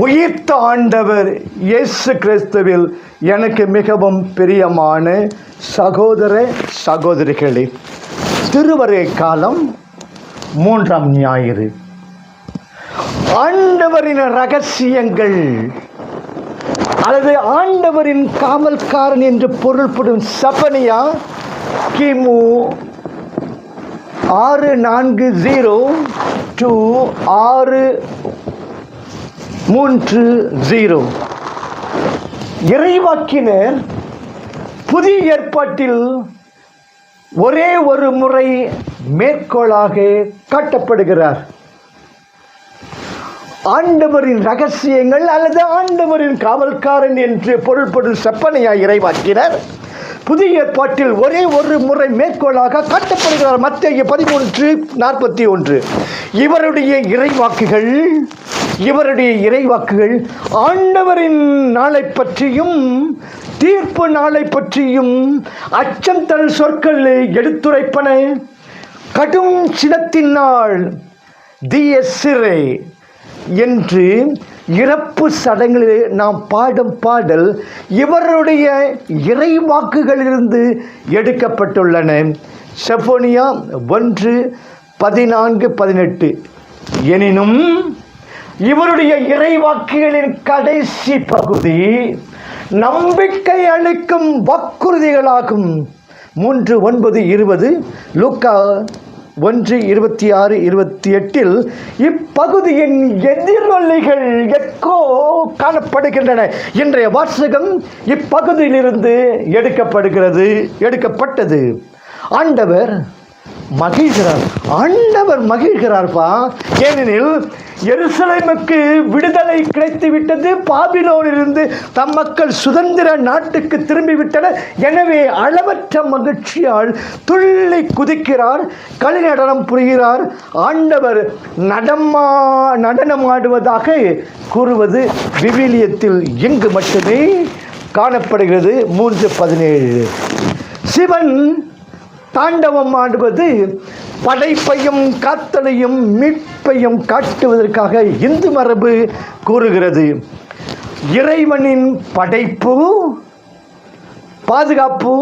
உயிர்த்த ஆண்டவர் இயேசு கிறிஸ்துவில் எனக்கு மிகவும் பிரியமான சகோதர சகோதரிகளே, திருவருகை காலம் 3ஆம் ஞாயிறு. ஆண்டவரின் ரகசியங்கள் அல்லது ஆண்டவரின் காவல்காரன் என்று பொருள்படும் செபனியா கிமு 640 to 630. இறைவாக்கினர் புதிய ஏற்பாட்டில் ஒரே ஒரு முறை மேற்கோளாக காட்டப்படுகிறார். ஆண்டவரின் ரகசியங்கள் அல்லது ஆண்டவரின் காவல்காரன் என்று பொருள்படும் செப்பனியா இறைவாக்கினர் புதிய ஏற்பாட்டில் ஒரே ஒரு முறை மேற்கோளாக காட்டப்படுகிறார். மத்தேயு 13:41. இவருடைய இறைவாக்குகள் ஆண்டவரின் நாளை பற்றியும் தீர்ப்பு நாளை பற்றியும் அச்சம் தரும் சொற்களை எடுத்துரைப்பன. கடும் சினத்தினால் தியசிரே என்று இறப்பு சடங்கிலே நாம் பாடும் பாடல் இவருடைய இறைவாக்குகளிலிருந்து எடுக்கப்பட்டுள்ளன. செபனியா 1:14-18. எனினும் இவருடைய இறைவாக்குகளின் கடைசி பகுதி நம்பிக்கை அளிக்கும் வாக்குறுதிகளாகும். 3:9-20, லூக்கா 1:26-28. இப்பகுதியின் எதிரொலிகள் எக்கோ காணப்படுகின்றன. இன்றைய வாசகம் இப்பகுதியிலிருந்து எடுக்கப்பட்டது. ஆண்டவர் மகிழ்கிறார்ப்பா. ஏனெனில் எருசலேமுக்கு விடுதலை கிடைத்துவிட்டது. பாபிலோனிலிருந்து தம் மக்கள் சுதந்திர நாட்டுக்கு திரும்பிவிட்டனர். எனவே அளவற்ற மகிழ்ச்சியால் துள்ளி குதிக்கிறார், களி நடனம் புரிகிறார். ஆண்டவர் நடனமாடுவதாக கூறுவது விவிலியத்தில் இங்கு மட்டுமே காணப்படுகிறது. 3:17. சிவன் தாண்டவம் ஆடுவது படைப்பையும் காத்தலையும் மீட்பையும் காட்டுவதற்காக இந்து மரபு கூறுகிறது. இறைவனின் படைப்பு, பாதுகாப்பு,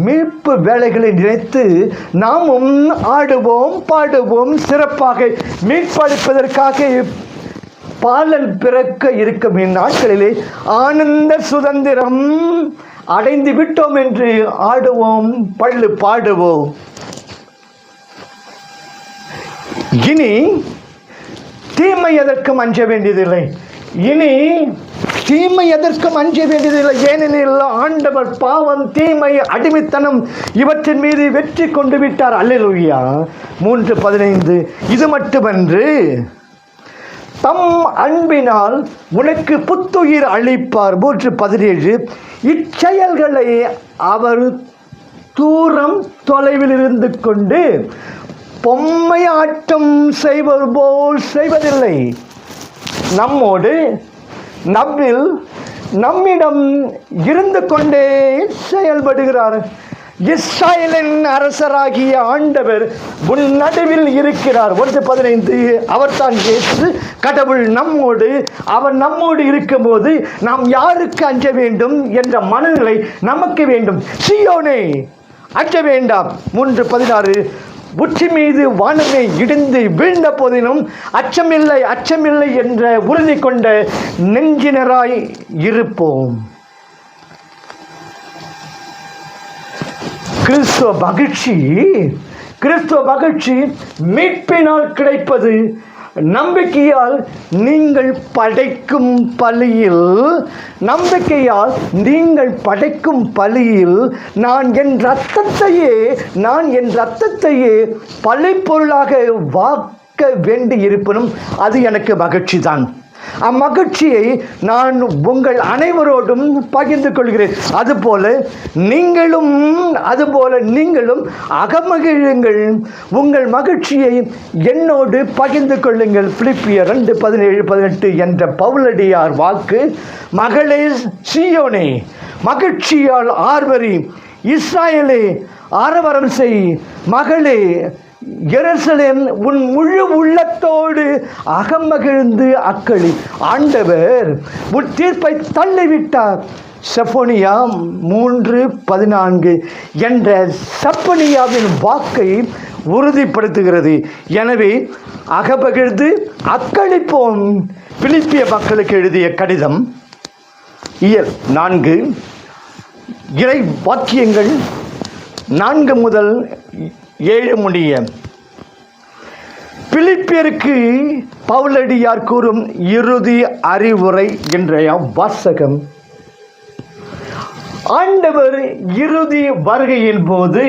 மீட்பு வேலைகளை நினைத்து நாமும் ஆடுவோம், பாடுவோம். சிறப்பாக மீட்பளிப்பதற்காக பாலன் பிறக்க இருக்கும் இந்நாட்களிலே ஆனந்த சுதந்திரம் அடைந்து விட்டோம் என்று ஆடுவோம், பள்ளு பாடுவோம். இனி தீமை எதற்கும் அஞ்ச வேண்டியதில்லை. ஏனெனில் ஆண்டவர் பாவம், தீமை, அடிமைத்தனம் இவற்றின் மீது வெற்றி கொண்டு விட்டார். அல்லேலூயா. 3:15. இது மட்டுமன்று, தம் அன்பினால் உனக்கு புத்துயிர் அளிப்பார். 3:17. இச்செயல்களை அவர் தூரம் தொலைவில் இருந்து கொண்டு பொம்மையாட்டம் செய்வது போல் செய்வதில்லை. நம்மிடம் இருந்து கொண்டே செயல்படுகிறார். இஸ்ராயேலின் அரசராகிய ஆண்டவர் உன் நடுவில் இருக்கிறார். 1:15. அவர் தான் இயேசு. கடவுள் அவர் நம்மோடு இருக்கும்போது நாம் யாருக்கு அஞ்ச வேண்டும் என்ற மனநிலை நமக்கு வேண்டும். சீயோனே அஞ்ச வேண்டாம். 3:16. உச்சி மீது வானமே இடிந்து வீழ்ந்த போதிலும் அச்சமில்லை என்ற உறுதி கொண்ட நெஞ்சினராய் இருப்போம். கிறிஸ்துவ மகிழ்ச்சி மீட்பினால் கிடைப்பது. நம்பிக்கையால் நீங்கள் படைக்கும் பலியில் நான் என் இரத்தத்தையே பழிப்பொருளாக வாக்க வேண்டி இருப்பினும் அது எனக்கு மகிழ்ச்சி தான். அம்மகிழ்ச்சியை நான் உங்கள் அனைவரோடும் பகிர்ந்து கொள்கிறேன். அதுபோல நீங்களும் அகமகிழுங்கள், உங்கள் மகிழ்ச்சியை என்னோடு பகிர்ந்து கொள்ளுங்கள். பிலிப்பியர் 2:17-18 என்ற பவுலடியார் வாக்கு. மகளே சீயோனே மகிழ்ச்சியால் ஆர்வரி, இஸ்ராயேலே ஆரவாரம் செய். மகளே எருசலேம் உன் முழு உள்ளத்தோடு அகமகிழ்ந்து அக்களி. ஆண்டவர் உன் தீர்ப்பை தள்ளிவிட்டார். செப்பனியா 3:14 என்ற செப்பனியாவின் வாக்கை உறுதிப்படுத்துகிறது. எனவே அகமகிழ்ந்து அக்களிப்போம். பிலிப்பிய மக்களுக்கு எழுதிய கடிதம் 4 இறை வாக்கியங்கள் 4 முதல் 7 முடிய. பிலிப்பியருக்கு பவுலடியார் கூறும் இறுதி அறிவுரை என்ற வாசகம். ஆண்டவர் இறுதி வருகையின் போது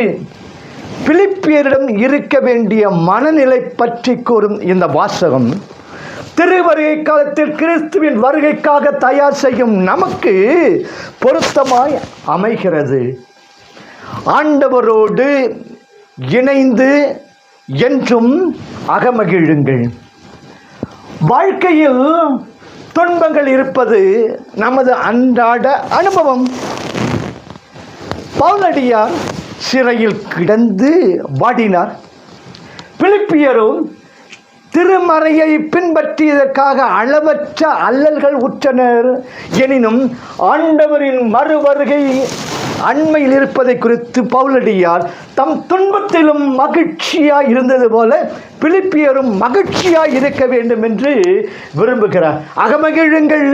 பிலிப்பியரிடம் இருக்க வேண்டிய மனநிலை பற்றி கூறும் இந்த வாசகம் திருவருகை காலத்தில் கிறிஸ்துவின் வருகைக்காக தயார் செய்யும் நமக்கு பொருத்தமாய் அமைகிறது. ஆண்டவரோடு இணைந்து என்றும் அகமகிழுங்கள். வாழ்க்கையில் துன்பங்கள் இருப்பது நமது அன்றாட அனுபவம். பவுலடியார் சிறையில் கிடந்து வாடினார். பிலிப்பியரும் திருமறையை பின்பற்றியதற்காக அளவற்ற அல்லல்கள் உற்றனர். எனினும் ஆண்டவரின் மறுவருகை அண்மையில் இருப்பதை குறித்து பவுலடியார் தம் துன்பத்திலும் மகிழ்ச்சியாய் இருந்தது போல பிலிப்பியரும் மகிழ்ச்சியாய் இருக்க வேண்டும் என்று விரும்புகிறார். அகமகிழுங்கள்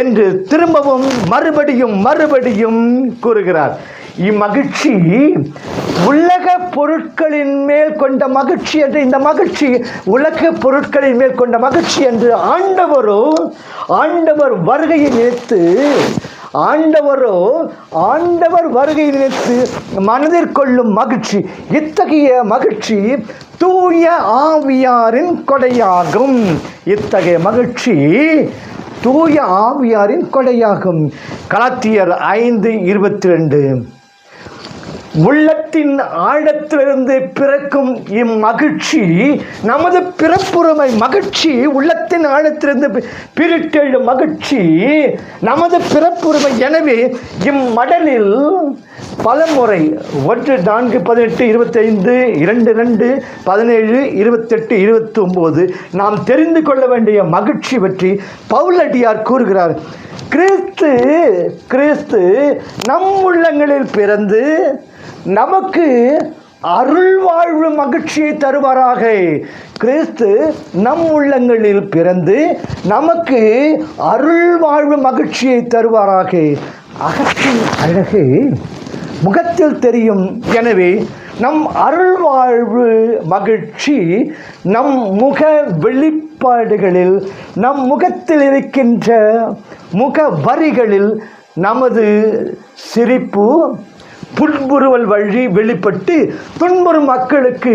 என்று திரும்பவும் மறுபடியும் கூறுகிறார். இம்மகிழ்ச்சி உலக பொருட்களின் மேல் கொண்ட மகிழ்ச்சி என்று, இந்த மகிழ்ச்சி உலக பொருட்களின் மேல் கொண்ட மகிழ்ச்சி என்று ஆண்டவர் வருகையை நினைத்து மனதில் கொள்ளும் மகிழ்ச்சி. இத்தகைய மகிழ்ச்சி தூய ஆவியாரின் கொடையாகும். தூய ஆவியாரின் கொடையாகும். கலாத்தியர் 5:22. உள்ளத்தின் ஆழத்திலிருந்து பிறக்கும் இம்மகிழ்ச்சி நமது பிறப்புரிமை. மகிழ்ச்சி உள்ளத்தின் ஆழத்திலிருந்து பிரிட்டெழும் மகிழ்ச்சி நமது பிறப்புரிமை. எனவே இம்மடலில் பலமுறை 1:4-18-25, 2:2-17-28-29 நாம் தெரிந்து கொள்ள வேண்டிய மகிழ்ச்சி பற்றி பவுலடியார் கூறுகிறார். கிறிஸ்து நம் உள்ளங்களில் பிறந்து நமக்கு அருள் வாழ்வு மகிழ்ச்சியை தருவாராக. கிறிஸ்து நம் உள்ளங்களில் பிறந்து நமக்கு அருள் வாழ்வு மகிழ்ச்சியை தருவாராக. அகத்தின் அழகு முகத்தில் தெரியும். எனவே நம் அருள் வாழ்வு மகிழ்ச்சி நம் முக வெளிப்பாடுகளில், நம் முகத்தில் இருக்கின்ற முக வரிகளில் நமது சிரிப்பு புன்முறுவல் வழி வெளிப்பட்டு துன்புறும் மக்களுக்கு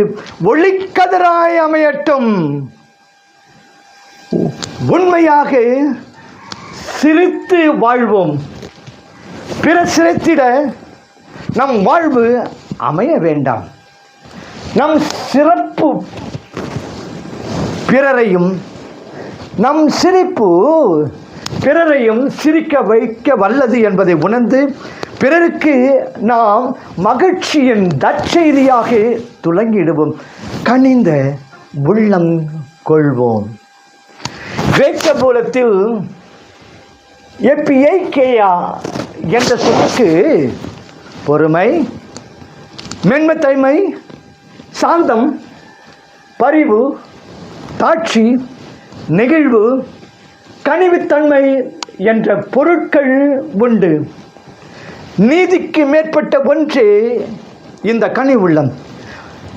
ஒளிக்கதிராய் அமையட்டும். உண்மையாக சிரித்து வாழ்வோம். பிற சிரித்திட நம் வாழ்வு அமைய வேண்டாம். நம் சிறப்பு பிறரையும், நம் சிரிப்பு பிறரையும் சிரிக்க வைக்க வல்லது என்பதை உணர்ந்து பிறருக்கு நாம் மகிழ்ச்சியின் தற்செய்தியாக துலங்கிடுவோம். கனிந்த உள்ளம் கொள்வோம். கிரேக்க மூலத்தில் எப்பியைக்கேயா என்ற சொல்லுக்கு பொறுமை, மென்மைத்தன்மை, சாந்தம், பரிவு, தாட்சி, நெகிழ்வு, கனிவுத்தன்மை என்ற பொருட்கள் உண்டு. நீதிக்கு மேற்பட்ட ஒன்றே இந்த கனி உள்ளம்.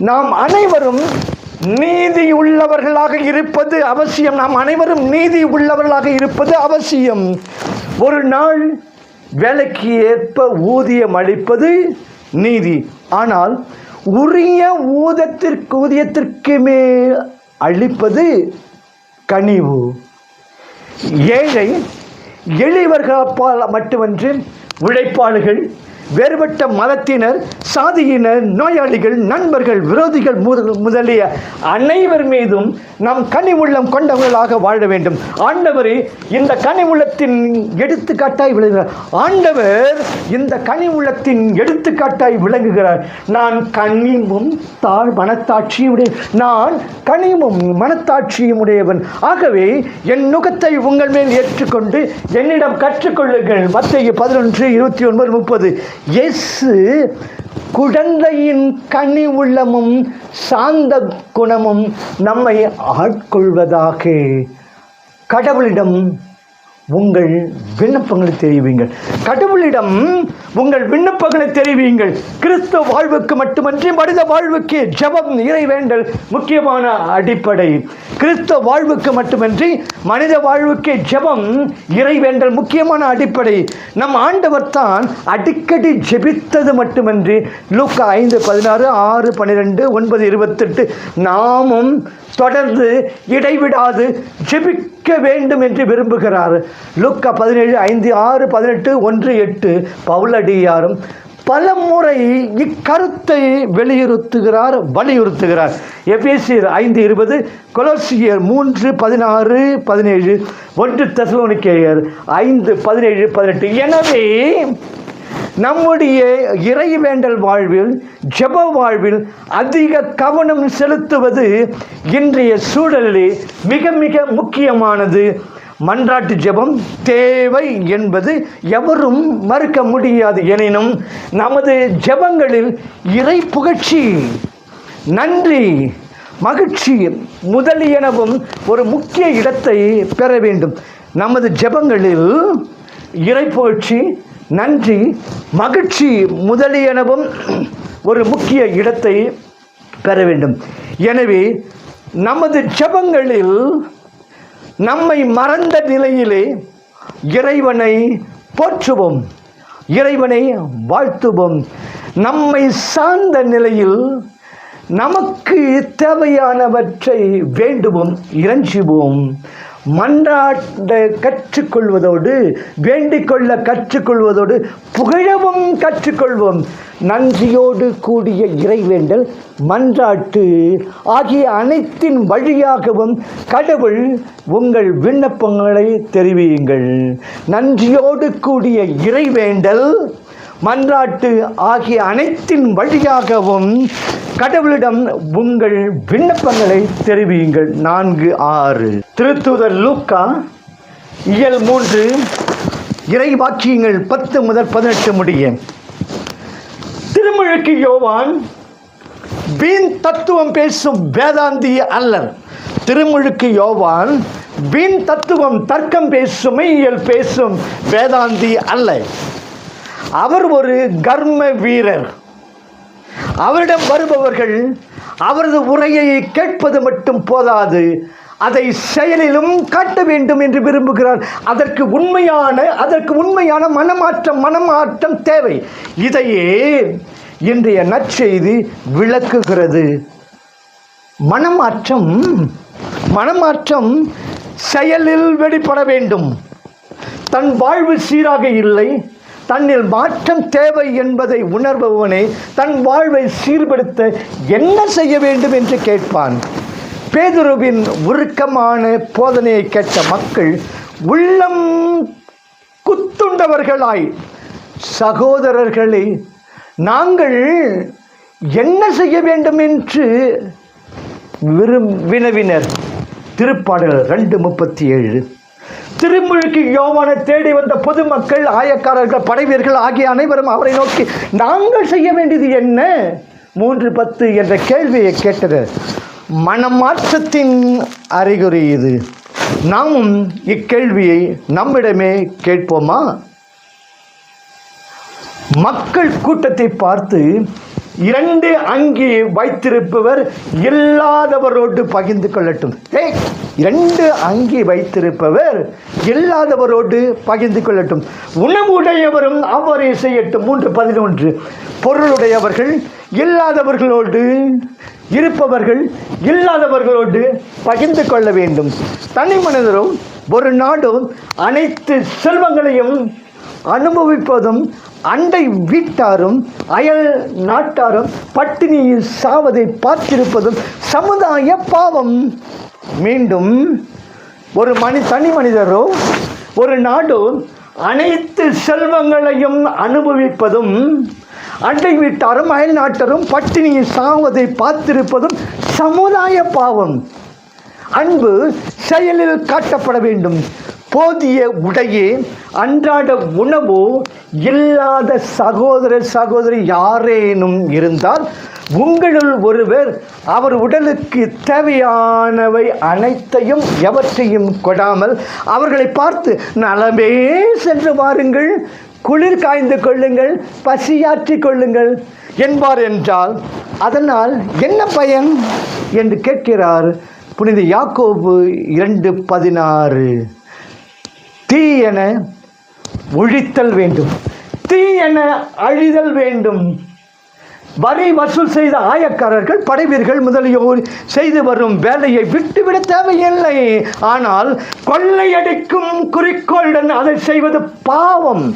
நாம் அனைவரும் நீதி உள்ளவர்களாக இருப்பது அவசியம். ஒரு நாள் வேலைக்கு ஏற்ப ஊதியம் அளிப்பது நீதி. ஆனால் உரிய ஊதியத்திற்கு மேல் அளிப்பது கனிவு. ஏழை எளியவர்களால் மட்டுமன்று உழைப்பாளர்கள், வேறுபட்ட மதத்தினர், சாதியினர், நோயாளிகள், நண்பர்கள், விரோதிகள் முதலிய அனைவர் மீதும் நாம் கனிவுள்ளம் கொண்டவர்களாக வாழ வேண்டும். ஆண்டவரே இந்த கனிவுள்ளத்தின் எடுத்துக்காட்டாய் விளங்குகிறார். ஆண்டவர் இந்த கனிவுள்ளத்தின் எடுத்துக்காட்டாய் விளங்குகிறார். நான் கனிவும் மனத்தாட்சியுடைய மனத்தாட்சியும் உடையவன். ஆகவே என் நுகத்தை உங்கள் மேல் ஏற்றுக்கொண்டு என்னிடம் கற்றுக்கொள்ளுங்கள். மத்தேயு 11:29-30. இயேசு குழந்தையின் கனி உள்ளமும் சாந்த குணமும் நம்மை ஆட்கொள்வதாக. கடவுளிடம் உங்கள் விண்ணப்பங்களை தெரிவிங்கள். கடவுளிடம் உங்கள் விண்ணப்பங்களை தெரிவிங்கள். கிறிஸ்தவ வாழ்வுக்கு மட்டுமன்றி மனித வாழ்வுக்கு ஜெபம், இறைவேண்டல் முக்கியமான அடிப்படை. கிறிஸ்தவ வாழ்வுக்கு மட்டுமன்றி மனித வாழ்வுக்கு ஜெபம், இறைவேண்டல் முக்கியமான அடிப்படை. நம் ஆண்டவர் தான் அடிக்கடி ஜெபித்தது மட்டுமன்றி லூக்கா 5:16, 6:12, 9:28 நாமும் தொடர்ந்து இடைவிடாது ஜெபிக்க வேண்டும் என்று விரும்புகிறார். லூக்கா 17:5, 6, 18, 1:8 பவுலடியாரும் பல முறை இக்கருத்தை வலியுறுத்துகிறார். எபேசியர் 5:20, கொலோசியர் 3:16, 17, 1 தெசலோனிக்கேயர் 5:17, 18. எனவே நம்முடைய இறைவேண்டல் வாழ்வில், ஜெப வாழ்வில் அதிக கவனம் செலுத்துவது இன்றைய சூழலில் மிக மிக முக்கியமானது. மன்றாட்டு ஜெபம் தேவை என்பது எவரும் மறுக்க முடியாது. எனினும் நமது ஜெபங்களில் இறை புகழ்ச்சி, நன்றி, மகிழ்ச்சி முதலியனவும் ஒரு முக்கிய இடத்தை பெற வேண்டும். நமது ஜெபங்களில் இறை புகழ்ச்சி, நன்றி, மகிழ்ச்சி முதலியனவும் ஒரு முக்கிய இடத்தை பெற வேண்டும். எனவே நமது ஜெபங்களில் நம்மை மறந்த நிலையிலே இறைவனை போற்றுவோம், இறைவனை வாழ்த்துவோம். நம்மை சார்ந்த நிலையில் நமக்கு தேவையானவற்றை வேண்டுவோம், இறைஞ்சுவோம். மன்றாட கற்றுக்கொள்வதோடு, வேண்டிக்கொள்ள கற்றுக்கொள்வதோடு, புகழவும் கற்றுக்கொள்வோம். நன்றியோடு கூடிய இறைவேண்டல், மன்றாட்டு ஆகிய அனைத்தின் வழியாகவும் கடவுள் உங்கள் விண்ணப்பங்களை தெரிவியுங்கள். நன்றியோடு கூடிய இறைவேண்டல், மன்றாட்டு ஆகிய அனைத்தின் வழியாகவும் கடவுளிடம் உங்கள் விண்ணப்பங்களை தெரிவியுங்கள். 4:6 திருத்தூதர் லூக்கா இயல் 3 இறை வாக்கியங்கள் 10 முதல் 18 முடிய. திருமுழுக்கு யோவான் வீண் தத்துவம் பேசும் வேதாந்தி அல்லர். திருமுழுக்கு யோவான் வீண் தத்துவம், தர்க்கம் பேசும், மெய்யியல் பேசும் வேதாந்தி அல்ல. அவர் ஒரு கர்ம வீரர். அவரிடம் வருபவர்கள் அவரது உரையை கேட்பது மட்டும் போதாது, அதை செயலிலும் காட்ட வேண்டும் என்று விரும்புகிறார். அதற்கு உண்மையான மனமாற்றம் தேவை. இதையே இன்றைய நற்செய்தி விளக்குகிறது. மனமாற்றம் செயலில் வெளிப்பட வேண்டும். தன் வாழ்வு சீராக இல்லை, தன்னில் மாற்றம் தேவை என்பதை உணர்பவனே தன் வாழ்வை சீர்படுத்த என்ன செய்ய வேண்டும் என்று கேட்பான். பேதுருவின் உருக்கமான போதனையை கேட்ட மக்கள் உள்ளம் குத்துண்டவர்களாய், சகோதரர்களே, நாங்கள் என்ன செய்ய வேண்டும் என்று வினவினர். திருப்பாடல் 2:37. திருமுழுக்கு யோவானை தேடி வந்த பொதுமக்கள், ஆயக்காரர்கள், படைவீரர்கள் ஆகிய அனைவரும் அவரை நோக்கி நாங்கள் செய்ய வேண்டியது என்ன? 3:10 என்ற கேள்வியை கேட்டனர். மனமாற்றத்தின் அறிகுறி இது. நாமும் இக்கேள்வியை நம்மிடமே கேட்போமா? மக்கள் கூட்டத்தை பார்த்து 2 அங்கி வைத்திருப்பவர் இல்லாதவரோடு பகிர்ந்து கொள்ளட்டும். 2 அங்கி வைத்திருப்பவர் இல்லாதவரோடு பகிர்ந்து கொள்ளட்டும். உணவுடையவரும் அவரே செய்யட்டும். 3:11. பொருளுடையவர்கள் இல்லாதவர்களோடு, இருப்பவர்கள் இல்லாதவர்களோடு பகிர்ந்து கொள்ள வேண்டும். தனி மனிதரும் ஒரு நாடும் அனைத்து செல்வங்களையும் அனுபவிப்பதும் அண்டை வீட்டாரும் அயல் நாட்டாரும் பட்டினியில் சாவதை பார்த்திருப்பதும் சமுதாய பாவம். மீண்டும் ஒரு தனி மனிதரோ ஒரு நாடோ அனைத்து செல்வங்களையும் அனுபவிப்பதும் அண்டை வீட்டாரும் அயல் நாட்டாரும் பட்டினியில் சாவதை பார்த்திருப்பதும் சமுதாய பாவம். அன்பு செயலில் காட்டப்பட வேண்டும். போதிய உடையே அன்றாட உணவோ இல்லாத சகோதரி யாரேனும் இருந்தால் உங்களுள் ஒருவர் அவர் உடலுக்கு தேவையானவை அனைத்தையும் எவற்றையும் கொடாமல் அவர்களை பார்த்து நலமே சென்று வாருங்கள், குளிர் காய்ந்து கொள்ளுங்கள், பசியாற்றிக் கொள்ளுங்கள் என்பார் என்றால் அதனால் என்ன பயன் என்று கேட்கிறார் புனித யாக்கோபு 2:16. தீயென ஒழித்தல் வேண்டும், தீயென அழிதல் வேண்டும். வரி வசூல் செய்த ஆயக்காரர்கள் படைவீர்கள் முதலியோர் செய்து வரும் வேலையை விட்டுவிட தேவையில்லை. ஆனால் கொள்ளையடிக்கும் குறிக்கோளுடன் அதை செய்வது பாவம்.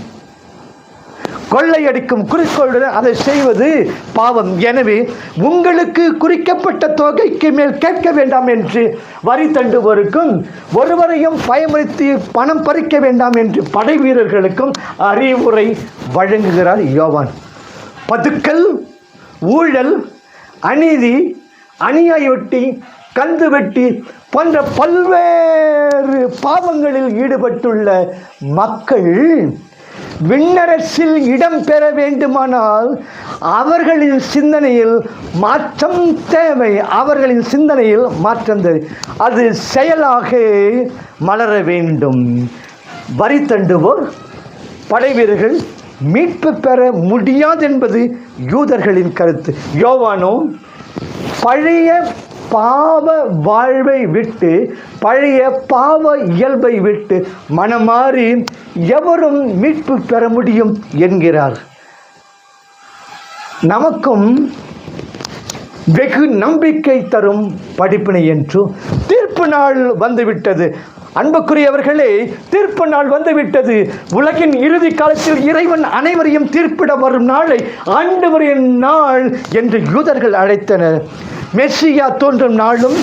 கொள்ளையடிக்கும் குறிக்கோளுடன் அதை செய்வது பாவம். எனவே உங்களுக்கு குறிக்கப்பட்ட தொகைக்கு மேல் கேட்க வேண்டாம் என்று வரி தண்டுவோருக்கும் ஒருவரையும் பயமுறுத்தி பணம் பறிக்க வேண்டாம் என்று படை வீரர்களுக்கும் அறிவுரை வழங்குகிறார் யோவான். பதுக்கல், ஊழல், அநீதி, அநியாய வெட்டி, கந்து வெட்டி போன்ற பல்வேறு பாவங்களில் ஈடுபட்டுள்ள மக்கள் விண்ணரசில் இடம் பெற வேண்டுமானால் அவர்களின் சிந்தனையில் மாற்றம் தேவை. அவர்களின் சிந்தனையில் மாற்றம் தேவை. அது செயலாக மலர வேண்டும். வரி தண்டுவோர் படை வீரர்கள் மீட்பு பெற முடியாது என்பது யூதர்களின் கருத்து. யோவானோ பழைய பாவ வாழ்வை விட்டு பழைய பாவ இயல்பை விட்டு மனமாறி எவரும் மீட்பு பெற முடியும் என்கிறார். நமக்கும் வெகு நம்பிக்கை தரும் படிப்பினை என்று தீர்ப்பு நாள் வந்துவிட்டது. அன்புக்குரியவர்களே, தீர்ப்பு நாள் வந்துவிட்டது. உலகின் இறுதி காலத்தில் இறைவன் அனைவரையும் தீர்ப்பிட வரும் நாளை ஆண்டவரின் நாள் என்று யூதர்கள் அழைத்தனர். மெஸ்ஸியா தோன்றும் நாளும்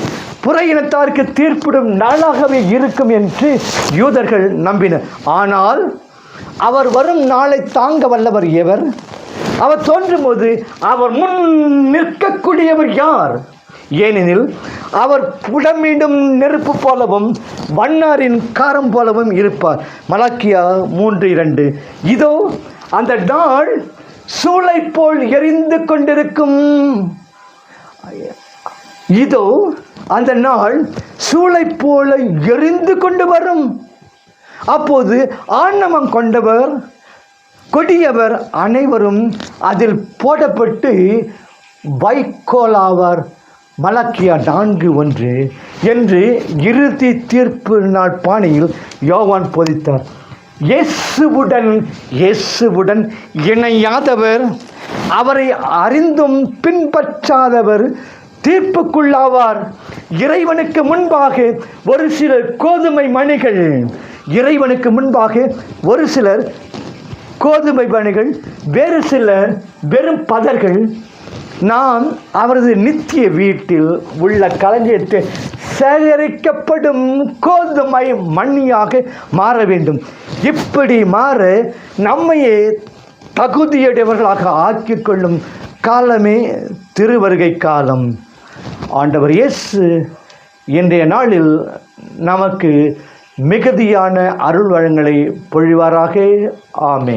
புற இனத்தாருக்கு தீர்ப்பிடும் நாளாகவே இருக்கும் என்று யூதர்கள் நம்பினர். ஆனால் அவர் வரும் நாளை தாங்க வல்லவர் எவர்? அவர் தோன்றும் போது அவர் முன் நிற்கக்கூடியவர் யார்? ஏனெனில் அவர் புடமிடும் நெருப்பு போலவும் வண்ணாரின் காரம் போலவும் இருப்பார். மலாக்கியா 3:2. இதோ அந்த நாள் சூளை போல் எரிந்து கொண்டிருக்கும். இதோ அந்த நாள் சூளை போல எரிந்து கொண்டு வரும். அப்போது ஆணவம் கொண்டவர் கொடியவர் அனைவரும் அதில் போடப்பட்டு வைக்கோலாவார். மலாக்கியா 4:1 என்று இறுதி தீர்ப்பு நாள் பாணியில் யோவான் போதித்தார். இயேசுவுடன் இணையாதவர், அவரை அறிந்தும் பின்பற்றாதவர் தீர்ப்புக்குள்ளாவார். இறைவனுக்கு முன்பாக ஒரு சிலர் கோதுமை மணிகள், இறைவனுக்கு முன்பாக ஒரு சிலர் கோதுமை மணிகள், வேறு சிலர் வெறும் பதர்கள். நாம் அவரது நித்திய வீட்டில் உள்ள களஞ்சியத்தில் சேகரிக்கப்படும் கோதுமை மணியாக மாற வேண்டும். இப்படி மாற நம்மையே தகுதியுடையவர்களாக ஆக்கிக் கொள்ளும் காலமே திருவருகை காலம். ஆண்டவர் இயேசு இன்றைய நாளில் நமக்கு மிகுதியான அருள் வளங்களை பொழிவாராக. ஆமென்.